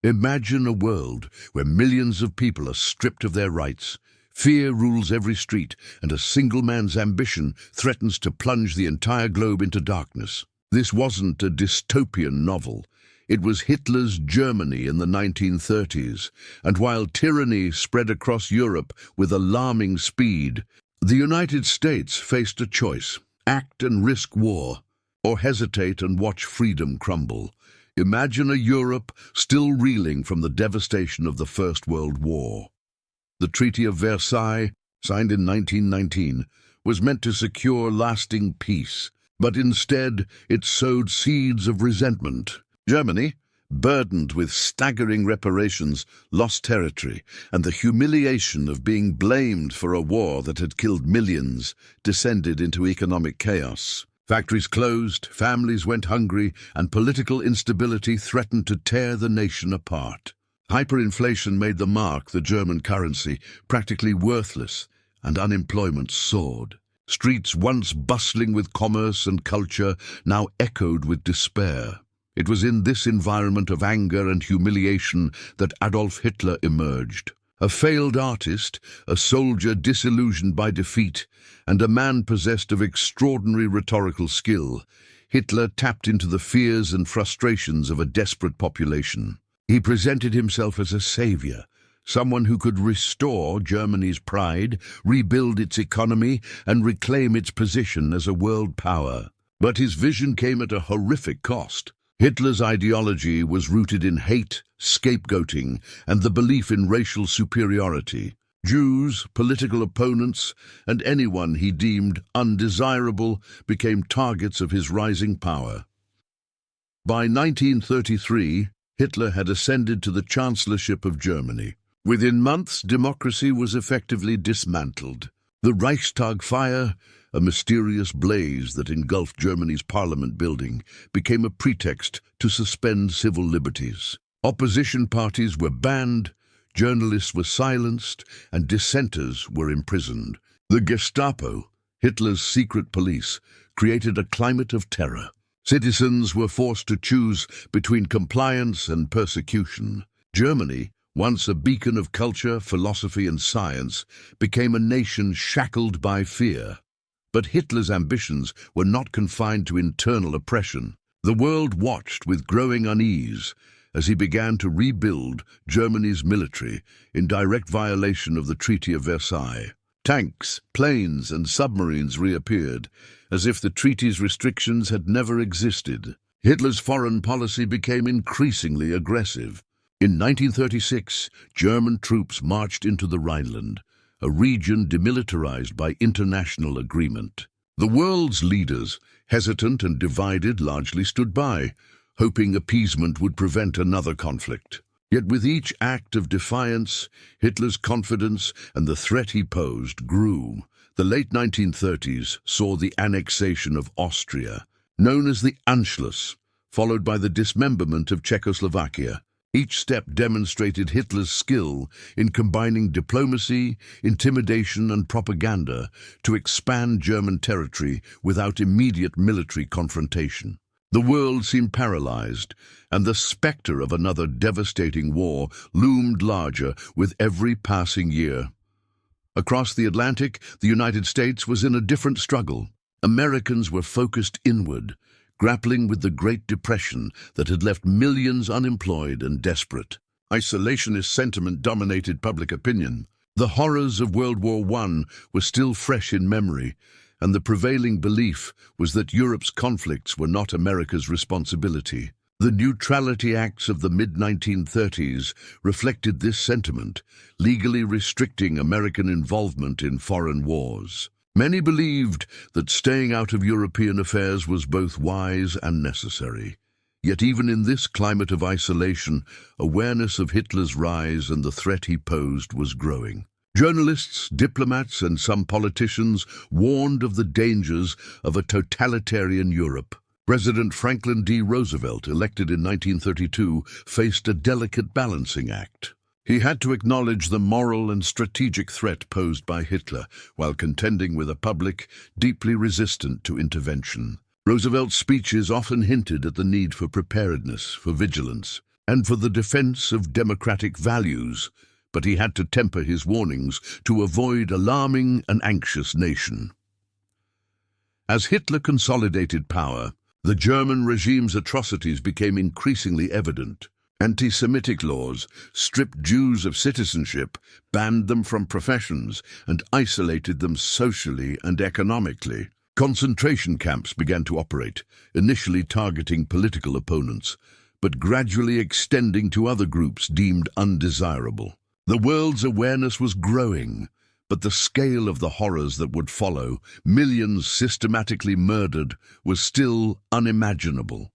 Imagine a world where millions of people are stripped of their rights, fear rules every street, and a single man's ambition threatens to plunge the entire globe into darkness. This wasn't a dystopian novel. It was Hitler's Germany in the 1930s, and while tyranny spread across Europe with alarming speed, the United States faced a choice: act and risk war, or hesitate and watch freedom crumble. Imagine a Europe still reeling from the devastation of the First World War. The Treaty of Versailles, signed in 1919, was meant to secure lasting peace, but instead it sowed seeds of resentment. Germany, burdened with staggering reparations, lost territory, and the humiliation of being blamed for a war that had killed millions descended into economic chaos. Factories closed, families went hungry, and political instability threatened to tear the nation apart. Hyperinflation made the mark, the German currency, practically worthless, and unemployment soared. Streets once bustling with commerce and culture now echoed with despair. It was in this environment of anger and humiliation that Adolf Hitler emerged. A failed artist, a soldier disillusioned by defeat, and a man possessed of extraordinary rhetorical skill, Hitler tapped into the fears and frustrations of a desperate population. He presented himself as a savior, someone who could restore Germany's pride, rebuild its economy, and reclaim its position as a world power. But his vision came at a horrific cost. Hitler's ideology was rooted in hate, scapegoating, and the belief in racial superiority. Jews, political opponents, and anyone he deemed undesirable became targets of his rising power. By 1933, Hitler had ascended to the chancellorship of Germany. Within months, democracy was effectively dismantled. The Reichstag fire, a mysterious blaze that engulfed Germany's parliament building, became a pretext to suspend civil liberties. Opposition parties were banned, journalists were silenced, and dissenters were imprisoned. The Gestapo, Hitler's secret police, created a climate of terror. Citizens were forced to choose between compliance and persecution. Germany, once a beacon of culture, philosophy, and science, became a nation shackled by fear. But Hitler's ambitions were not confined to internal oppression. The world watched with growing unease as he began to rebuild Germany's military in direct violation of the Treaty of Versailles. Tanks, planes, and submarines reappeared, as if the treaty's restrictions had never existed. Hitler's foreign policy became increasingly aggressive. In 1936, German troops marched into the Rhineland, a region demilitarized by international agreement. The world's leaders, hesitant and divided, largely stood by, hoping appeasement would prevent another conflict. Yet with each act of defiance, Hitler's confidence and the threat he posed grew. The late 1930s saw the annexation of Austria, known as the Anschluss, followed by the dismemberment of Czechoslovakia. Each step demonstrated Hitler's skill in combining diplomacy, intimidation, and propaganda to expand German territory without immediate military confrontation. The world seemed paralyzed, and the specter of another devastating war loomed larger with every passing year. Across the Atlantic, the United States was in a different struggle. Americans were focused inward, grappling with the Great Depression that had left millions unemployed and desperate. Isolationist sentiment dominated public opinion. The horrors of World War I were still fresh in memory, and the prevailing belief was that Europe's conflicts were not America's responsibility. The Neutrality Acts of the mid-1930s reflected this sentiment, legally restricting American involvement in foreign wars. Many believed that staying out of European affairs was both wise and necessary. Yet even in this climate of isolation, awareness of Hitler's rise and the threat he posed was growing. Journalists, diplomats, and some politicians warned of the dangers of a totalitarian Europe. President Franklin D. Roosevelt, elected in 1932, faced a delicate balancing act. He had to acknowledge the moral and strategic threat posed by Hitler while contending with a public deeply resistant to intervention. Roosevelt's speeches often hinted at the need for preparedness, for vigilance. and for the defense of democratic values, but he had to temper his warnings to avoid alarming an anxious nation. As Hitler consolidated power, the German regime's atrocities became increasingly evident. Anti-Semitic laws stripped Jews of citizenship, banned them from professions, and isolated them socially and economically. Concentration camps began to operate, initially targeting political opponents, but gradually extending to other groups deemed undesirable. The world's awareness was growing, but the scale of the horrors that would follow, millions systematically murdered, was still unimaginable.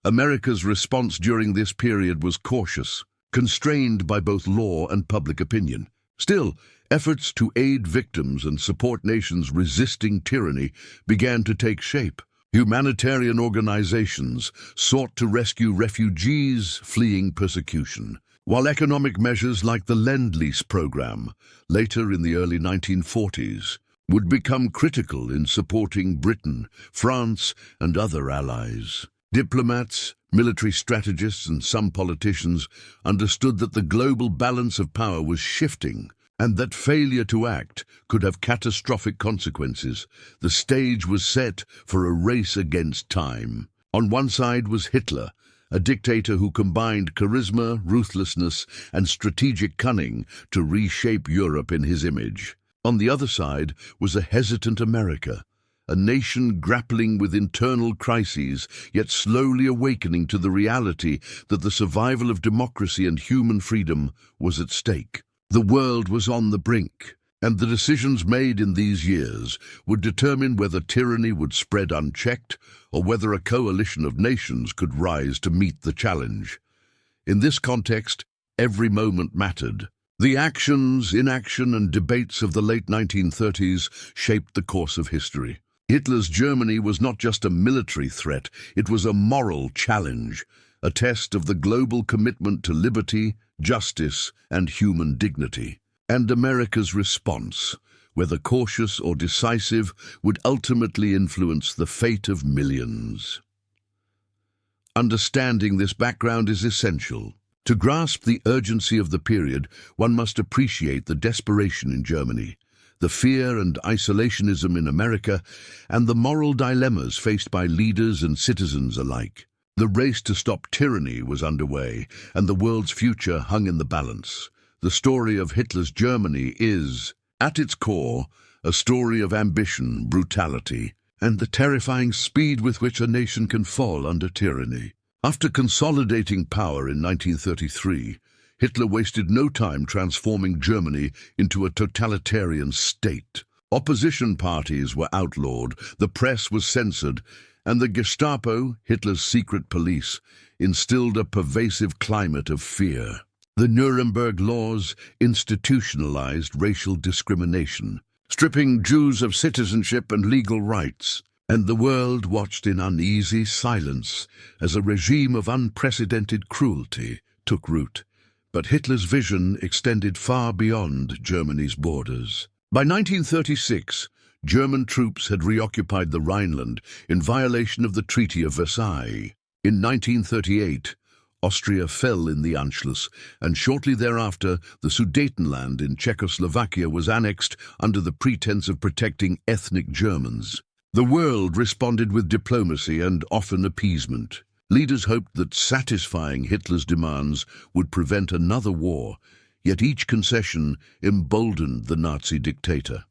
America's response during this period was cautious, constrained by both law and public opinion. Still, efforts to aid victims and support nations resisting tyranny began to take shape. Humanitarian organizations sought to rescue refugees fleeing persecution, while economic measures like the Lend-Lease program, later in the early 1940s, would become critical in supporting Britain, France, and other allies. Diplomats, military strategists, and some politicians understood that the global balance of power was shifting and that failure to act could have catastrophic consequences. The stage was set for a race against time. On one side was Hitler, a dictator who combined charisma, ruthlessness, and strategic cunning to reshape Europe in his image. On the other side was a hesitant America, a nation grappling with internal crises, yet slowly awakening to the reality that the survival of democracy and human freedom was at stake. The world was on the brink, and the decisions made in these years would determine whether tyranny would spread unchecked or whether a coalition of nations could rise to meet the challenge. In this context, every moment mattered. The actions, inaction, and debates of the late 1930s shaped the course of history. Hitler's Germany was not just a military threat, it was a moral challenge, a test of the global commitment to liberty, justice, and human dignity. And America's response, whether cautious or decisive, would ultimately influence the fate of millions. Understanding this background is essential. To grasp the urgency of the period, one must appreciate the desperation in Germany, the fear and isolationism in America, and the moral dilemmas faced by leaders and citizens alike. The race to stop tyranny was underway, and the world's future hung in the balance. The story of Hitler's Germany is, at its core, a story of ambition, brutality, and the terrifying speed with which a nation can fall under tyranny. After consolidating power in 1933, Hitler wasted no time transforming Germany into a totalitarian state. Opposition parties were outlawed, the press was censored, and the Gestapo, Hitler's secret police, instilled a pervasive climate of fear. The Nuremberg laws institutionalized racial discrimination, stripping Jews of citizenship and legal rights, and the world watched in uneasy silence as a regime of unprecedented cruelty took root. But Hitler's vision extended far beyond Germany's borders. By 1936, German troops had reoccupied the Rhineland in violation of the Treaty of Versailles. In 1938, Austria fell in the Anschluss, and shortly thereafter, the Sudetenland in Czechoslovakia was annexed under the pretense of protecting ethnic Germans. The world responded with diplomacy and often appeasement. Leaders hoped that satisfying Hitler's demands would prevent another war, yet each concession emboldened the Nazi dictator.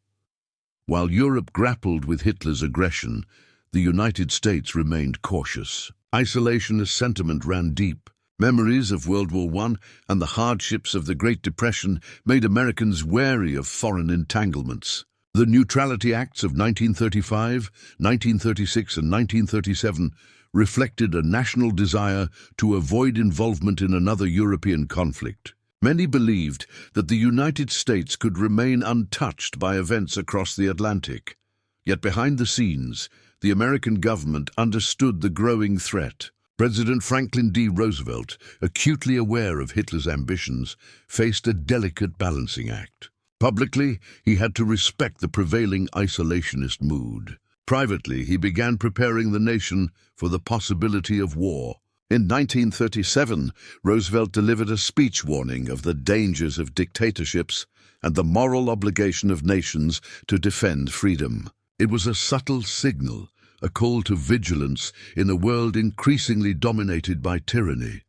While Europe grappled with Hitler's aggression, the United States remained cautious. Isolationist sentiment ran deep. Memories of World War I and the hardships of the Great Depression made Americans wary of foreign entanglements. The Neutrality Acts of 1935, 1936, and 1937 reflected a national desire to avoid involvement in another European conflict. Many believed that the United States could remain untouched by events across the Atlantic. Yet behind the scenes, the American government understood the growing threat. President Franklin D. Roosevelt, acutely aware of Hitler's ambitions, faced a delicate balancing act. Publicly, he had to respect the prevailing isolationist mood. Privately, he began preparing the nation for the possibility of war. In 1937, Roosevelt delivered a speech warning of the dangers of dictatorships and the moral obligation of nations to defend freedom. It was a subtle signal, a call to vigilance in a world increasingly dominated by tyranny.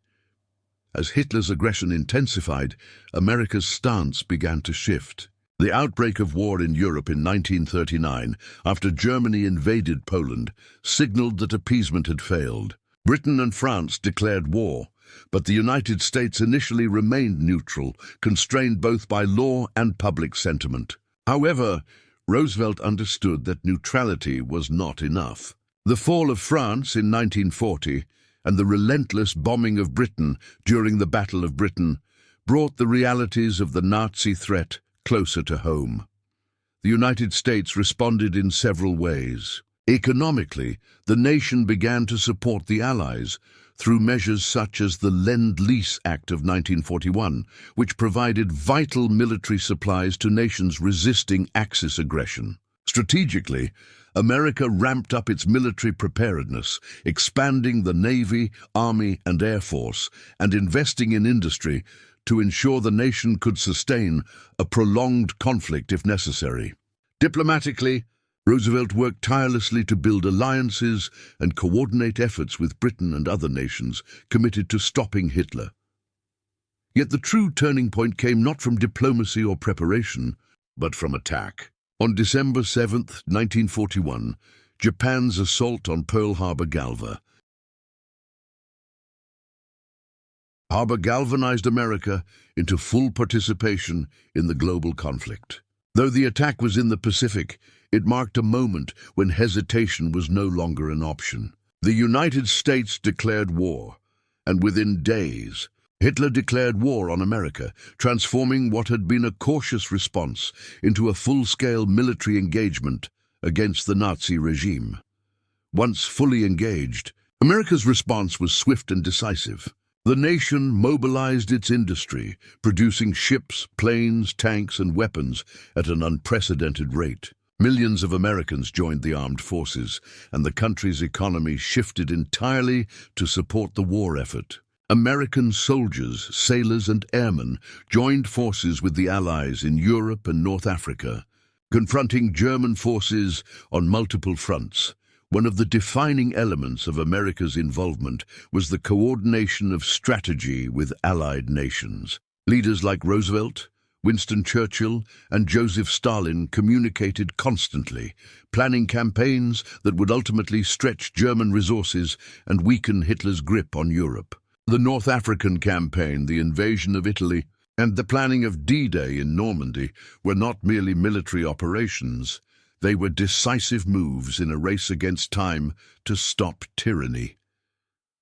As Hitler's aggression intensified, America's stance began to shift. The outbreak of war in Europe in 1939, after Germany invaded Poland, signaled that appeasement had failed. Britain and France declared war, but the United States initially remained neutral, constrained both by law and public sentiment. However, Roosevelt understood that neutrality was not enough. The fall of France in 1940 and the relentless bombing of Britain during the Battle of Britain brought the realities of the Nazi threat closer to home. The United States responded in several ways. Economically, the nation began to support the Allies through measures such as the Lend-Lease Act of 1941, which provided vital military supplies to nations resisting Axis aggression. Strategically, America ramped up its military preparedness, expanding the Navy, Army, and Air Force, and investing in industry to ensure the nation could sustain a prolonged conflict if necessary. Diplomatically, Roosevelt worked tirelessly to build alliances and coordinate efforts with Britain and other nations committed to stopping Hitler. Yet the true turning point came not from diplomacy or preparation, but from attack. On December 7, 1941, Japan's assault on Pearl Harbor galvanized America into full participation in the global conflict. Though the attack was in the Pacific, it marked a moment when hesitation was no longer an option. The United States declared war, and within days, Hitler declared war on America, transforming what had been a cautious response into a full-scale military engagement against the Nazi regime. Once fully engaged, America's response was swift and decisive. The nation mobilized its industry, producing ships, planes, tanks, and weapons at an unprecedented rate. Millions of Americans joined the armed forces, and the country's economy shifted entirely to support the war effort. American soldiers, sailors, and airmen joined forces with the Allies in Europe and North Africa, confronting German forces on multiple fronts. One of the defining elements of America's involvement was the coordination of strategy with allied nations. Leaders like Roosevelt, Winston Churchill, and Joseph Stalin communicated constantly, planning campaigns that would ultimately stretch German resources and weaken Hitler's grip on Europe. The North African campaign, the invasion of Italy, and the planning of D-Day in Normandy were not merely military operations. They were decisive moves in a race against time to stop tyranny.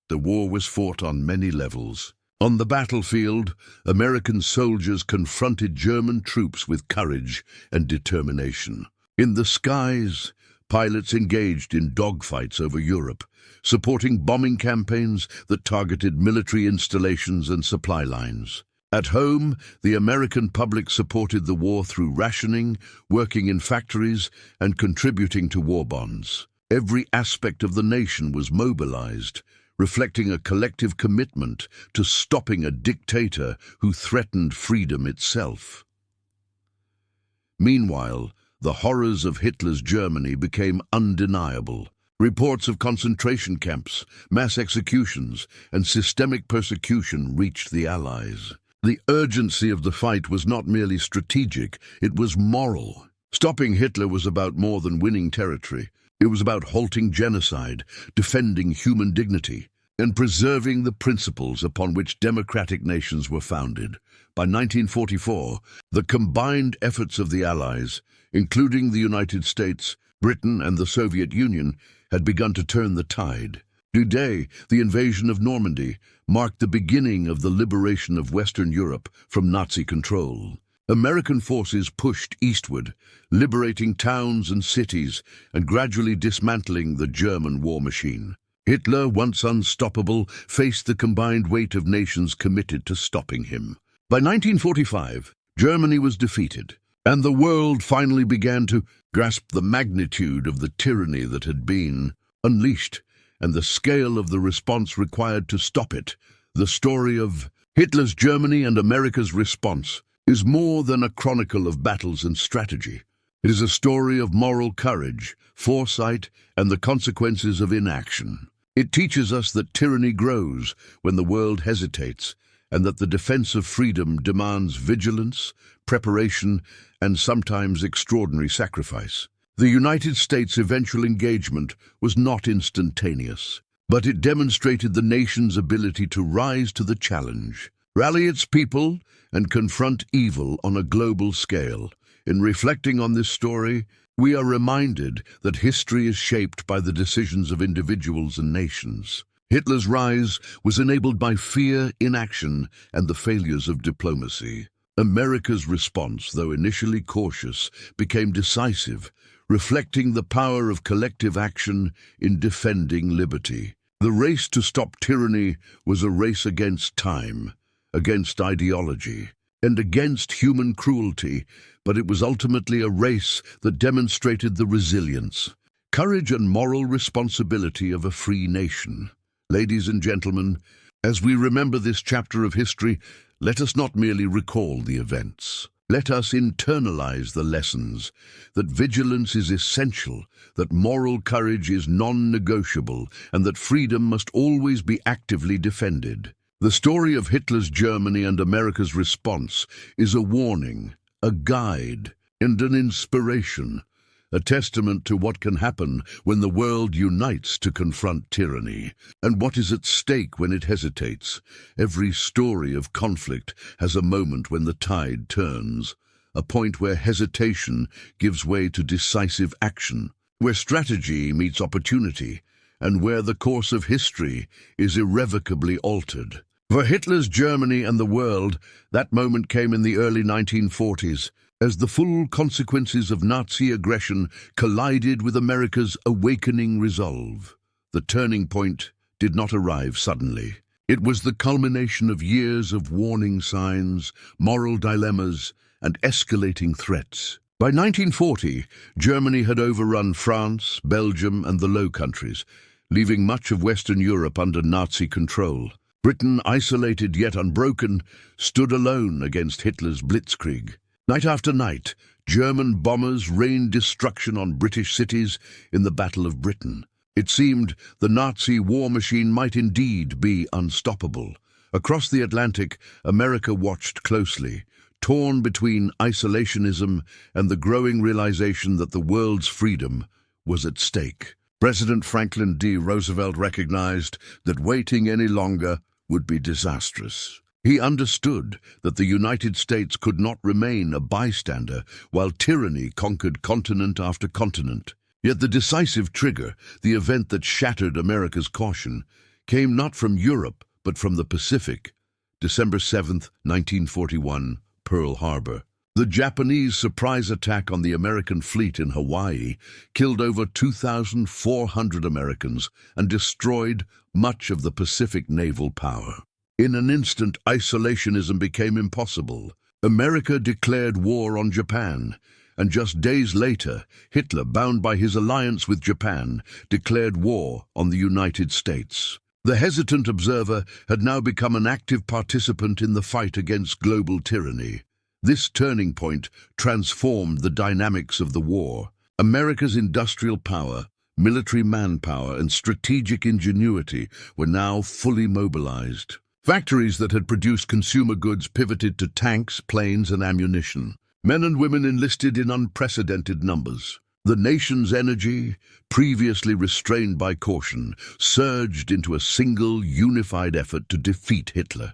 The war was fought on many levels. On the battlefield, American soldiers confronted German troops with courage and determination. In the skies, pilots engaged in dogfights over Europe, supporting bombing campaigns that targeted military installations and supply lines. At home, the American public supported the war through rationing, working in factories, and contributing to war bonds. Every aspect of the nation was mobilized, reflecting a collective commitment to stopping a dictator who threatened freedom itself. Meanwhile, the horrors of Hitler's Germany became undeniable. Reports of concentration camps, mass executions, and systemic persecution reached the Allies. The urgency of the fight was not merely strategic, it was moral. Stopping Hitler was about more than winning territory. It was about halting genocide, defending human dignity, and preserving the principles upon which democratic nations were founded. By 1944, the combined efforts of the Allies, including the United States, Britain, and the Soviet Union, had begun to turn the tide. D-Day, the invasion of Normandy, marked the beginning of the liberation of Western Europe from Nazi control. American forces pushed eastward, liberating towns and cities and gradually dismantling the German war machine. Hitler, once unstoppable, faced the combined weight of nations committed to stopping him. By 1945, Germany was defeated, and the world finally began to grasp the magnitude of the tyranny that had been unleashed and the scale of the response required to stop it. The story of Hitler's Germany and America's response is more than a chronicle of battles and strategy. It is a story of moral courage, foresight, and the consequences of inaction. It teaches us that tyranny grows when the world hesitates, and that the defense of freedom demands vigilance, preparation, and sometimes extraordinary sacrifice. The United States' eventual engagement was not instantaneous, but it demonstrated the nation's ability to rise to the challenge, rally its people, and confront evil on a global scale. In reflecting on this story, we are reminded that history is shaped by the decisions of individuals and nations. Hitler's rise was enabled by fear, inaction, and the failures of diplomacy. America's response, though initially cautious, became decisive, reflecting the power of collective action in defending liberty. The race to stop tyranny was a race against time, against ideology, and against human cruelty, but it was ultimately a race that demonstrated the resilience, courage, and moral responsibility of a free nation. Ladies and gentlemen, as we remember this chapter of history, let us not merely recall the events. Let us internalize the lessons, that vigilance is essential, that moral courage is non-negotiable, and that freedom must always be actively defended. The story of Hitler's Germany and America's response is a warning, a guide, and an inspiration, a testament to what can happen when the world unites to confront tyranny, and what is at stake when it hesitates. Every story of conflict has a moment when the tide turns, a point where hesitation gives way to decisive action, where strategy meets opportunity, and where the course of history is irrevocably altered. For Hitler's Germany and the world, that moment came in the early 1940s, as the full consequences of Nazi aggression collided with America's awakening resolve. The turning point did not arrive suddenly. It was the culmination of years of warning signs, moral dilemmas, and escalating threats. By 1940, Germany had overrun France, Belgium, and the Low Countries, leaving much of Western Europe under Nazi control. Britain, isolated yet unbroken, stood alone against Hitler's blitzkrieg. Night after night, German bombers rained destruction on British cities in the Battle of Britain. It seemed the Nazi war machine might indeed be unstoppable. Across the Atlantic, America watched closely, torn between isolationism and the growing realization that the world's freedom was at stake. President Franklin D. Roosevelt recognized that waiting any longer would be disastrous. He understood that the United States could not remain a bystander while tyranny conquered continent after continent. Yet the decisive trigger, the event that shattered America's caution, came not from Europe but from the Pacific. December 7, 1941, Pearl Harbor. The Japanese surprise attack on the American fleet in Hawaii killed over 2,400 Americans and destroyed much of the Pacific naval power. In an instant, isolationism became impossible. America declared war on Japan, and just days later, Hitler, bound by his alliance with Japan, declared war on the United States. The hesitant observer had now become an active participant in the fight against global tyranny. This turning point transformed the dynamics of the war. America's industrial power, military manpower, and strategic ingenuity were now fully mobilized. Factories that had produced consumer goods pivoted to tanks, planes, and ammunition. Men and women enlisted in unprecedented numbers. The nation's energy, previously restrained by caution, surged into a single, unified effort to defeat Hitler.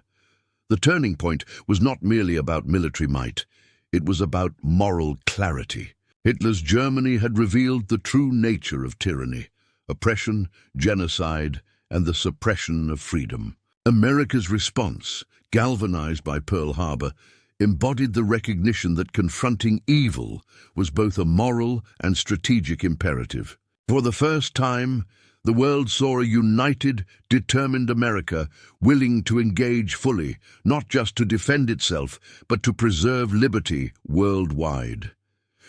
The turning point was not merely about military might, it was about moral clarity. Hitler's Germany had revealed the true nature of tyranny, oppression, genocide, and the suppression of freedom. America's response, galvanized by Pearl Harbor, embodied the recognition that confronting evil was both a moral and strategic imperative. For the first time, the world saw a united, determined America willing to engage fully, not just to defend itself, but to preserve liberty worldwide.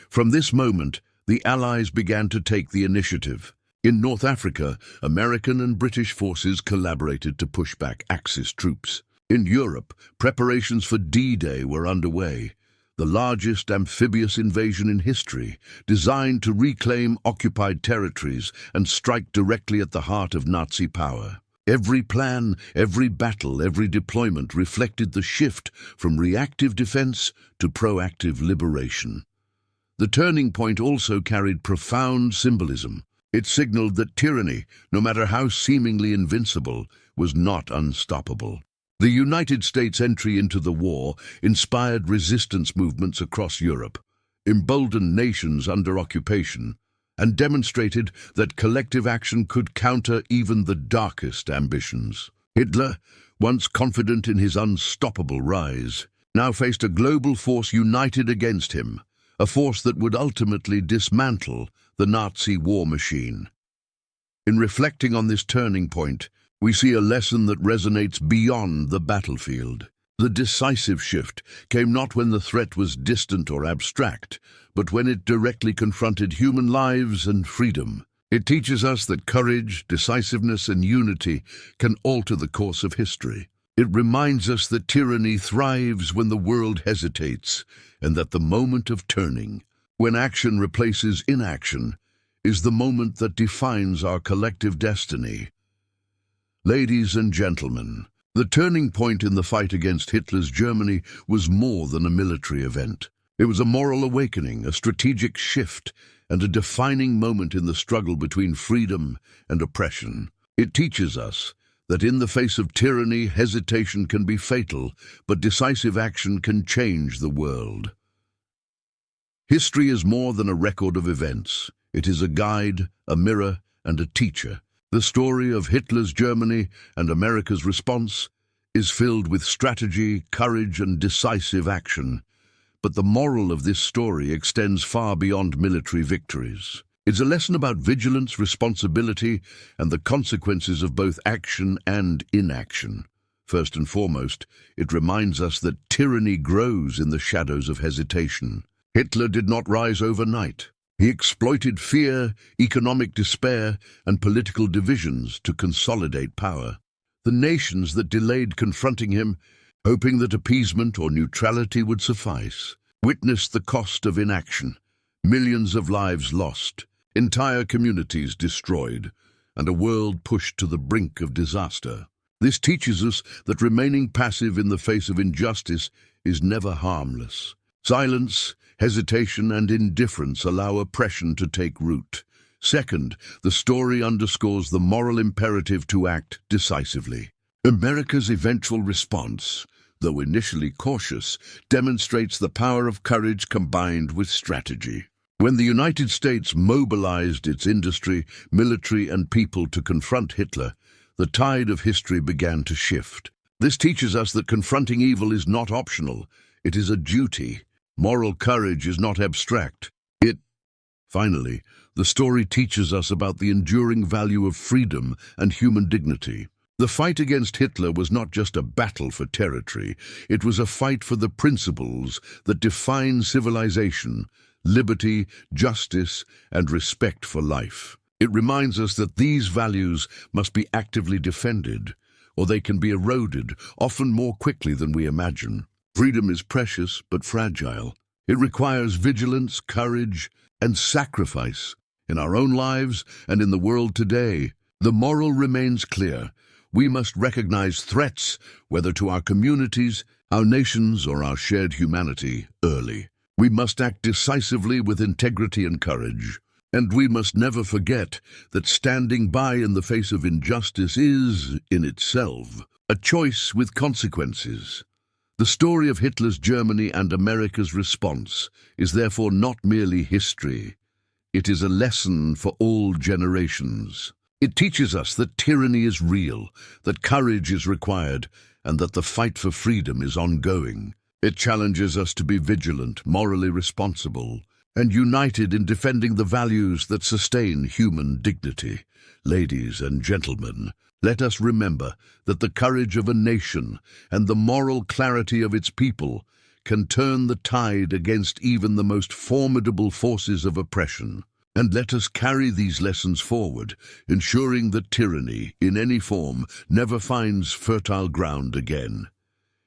From this moment, the Allies began to take the initiative. In North Africa, American and British forces collaborated to push back Axis troops. In Europe, preparations for D-Day were underway, the largest amphibious invasion in history, designed to reclaim occupied territories and strike directly at the heart of Nazi power. Every plan, every battle, every deployment reflected the shift from reactive defense to proactive liberation. The turning point also carried profound symbolism. It signaled that tyranny, no matter how seemingly invincible, was not unstoppable. The United States' entry into the war inspired resistance movements across Europe, emboldened nations under occupation, and demonstrated that collective action could counter even the darkest ambitions. Hitler, once confident in his unstoppable rise, now faced a global force united against him, a force that would ultimately dismantle the Nazi war machine. In reflecting on this turning point, we see a lesson that resonates beyond the battlefield. The decisive shift came not when the threat was distant or abstract, but when it directly confronted human lives and freedom. It teaches us that courage, decisiveness, and unity can alter the course of history. It reminds us that tyranny thrives when the world hesitates, and that the moment of turning, when action replaces inaction, is the moment that defines our collective destiny. Ladies and gentlemen, the turning point in the fight against Hitler's Germany was more than a military event. It was a moral awakening, a strategic shift, and a defining moment in the struggle between freedom and oppression. It teaches us that in the face of tyranny, hesitation can be fatal, but decisive action can change the world. History is more than a record of events. It is a guide, a mirror, and a teacher. The story of Hitler's Germany and America's response is filled with strategy, courage, and decisive action. But the moral of this story extends far beyond military victories. It's a lesson about vigilance, responsibility, and the consequences of both action and inaction. First and foremost, it reminds us that tyranny grows in the shadows of hesitation. Hitler did not rise overnight. He exploited fear, economic despair, and political divisions to consolidate power. The nations that delayed confronting him, hoping that appeasement or neutrality would suffice, witnessed the cost of inaction. Millions of lives lost, entire communities destroyed, and a world pushed to the brink of disaster. This teaches us that remaining passive in the face of injustice is never harmless. Silence, hesitation, and indifference allow oppression to take root. Second, the story underscores the moral imperative to act decisively. America's eventual response, though initially cautious, demonstrates the power of courage combined with strategy. When the United States mobilized its industry, military, and people to confront Hitler, the tide of history began to shift. This teaches us that confronting evil is not optional, it is a duty. Moral courage is not abstract. Finally, the story teaches us about the enduring value of freedom and human dignity. The fight against Hitler was not just a battle for territory, it was a fight for the principles that define civilization: liberty, justice, and respect for life. It reminds us that these values must be actively defended, or they can be eroded, often more quickly than we imagine. Freedom is precious but fragile. It requires vigilance, courage, and sacrifice in our own lives and in the world today. The moral remains clear. We must recognize threats, whether to our communities, our nations, or our shared humanity, early. We must act decisively with integrity and courage. And we must never forget that standing by in the face of injustice is, in itself, a choice with consequences. The story of Hitler's Germany and America's response is therefore not merely history. It is a lesson for all generations. It teaches us that tyranny is real, that courage is required, and that the fight for freedom is ongoing. It challenges us to be vigilant, morally responsible, and united in defending the values that sustain human dignity. Ladies and gentlemen, let us remember that the courage of a nation and the moral clarity of its people can turn the tide against even the most formidable forces of oppression. And let us carry these lessons forward, ensuring that tyranny, in any form, never finds fertile ground again.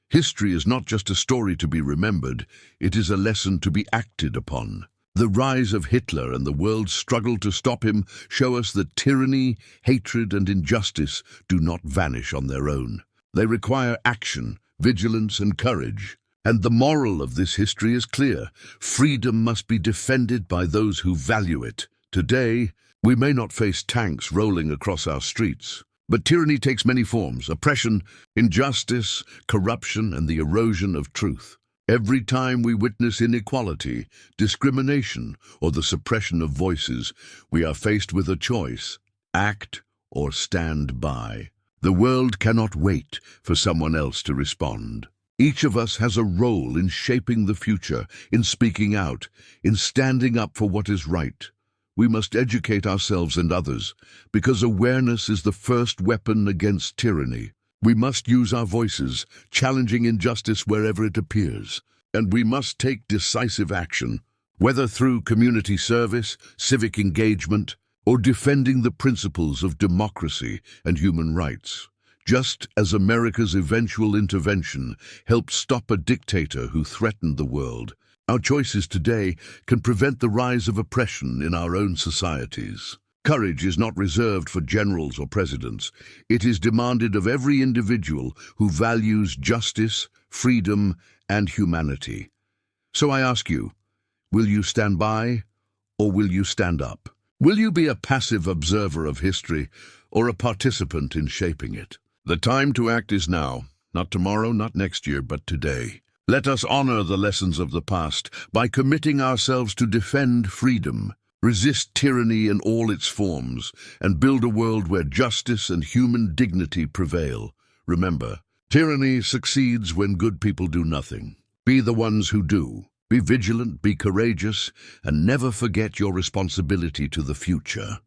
History is not just a story to be remembered, it is a lesson to be acted upon. The rise of Hitler and the world's struggle to stop him show us that tyranny, hatred, and injustice do not vanish on their own. They require action, vigilance, and courage. And the moral of this history is clear. Freedom must be defended by those who value it. Today, we may not face tanks rolling across our streets, but tyranny takes many forms: oppression, injustice, corruption, and the erosion of truth. Every time we witness inequality, discrimination, or the suppression of voices, we are faced with a choice: act or stand by. The world cannot wait for someone else to respond. Each of us has a role in shaping the future, in speaking out, in standing up for what is right. We must educate ourselves and others, because awareness is the first weapon against tyranny. We must use our voices, challenging injustice wherever it appears. And we must take decisive action, whether through community service, civic engagement, or defending the principles of democracy and human rights. Just as America's eventual intervention helped stop a dictator who threatened the world, our choices today can prevent the rise of oppression in our own societies. Courage is not reserved for generals or presidents. It is demanded of every individual who values justice, freedom, and humanity. So I ask you, will you stand by, or will you stand up? Will you be a passive observer of history, or a participant in shaping it? The time to act is now, not tomorrow, not next year, but today. Let us honor the lessons of the past by committing ourselves to defend freedom, resist tyranny in all its forms, and build a world where justice and human dignity prevail. Remember, tyranny succeeds when good people do nothing. Be the ones who do. Be vigilant, be courageous, and never forget your responsibility to the future.